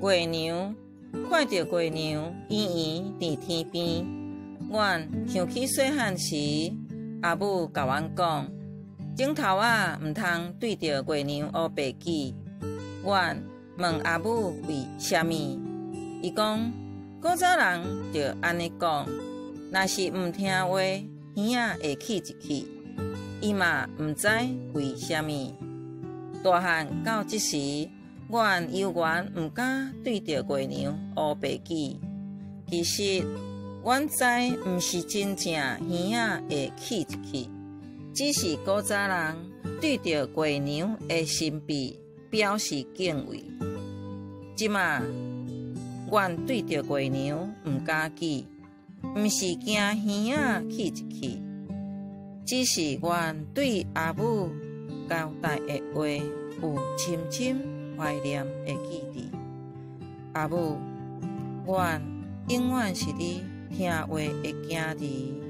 月娘看到月娘圆圆伫天边，阮想起细汉时阿母甲阮讲，镜头啊毋通对着月娘乌白记。阮问阿母为虾米，伊讲古早人就安尼讲，若是毋听话，耳仔会起一起。伊嘛毋知为虾米。大汉到即时，阮犹原毋敢对着月娘乌白记。其实阮知毋是真正耳仔会起一起，只是古早人对着月娘的神秘表示敬畏。即马阮对着月娘毋敢记，毋是惊耳仔起一起，只是阮对阿母交代的话有深深怀念会记伫。阿母，阮永远是你听话的囝儿。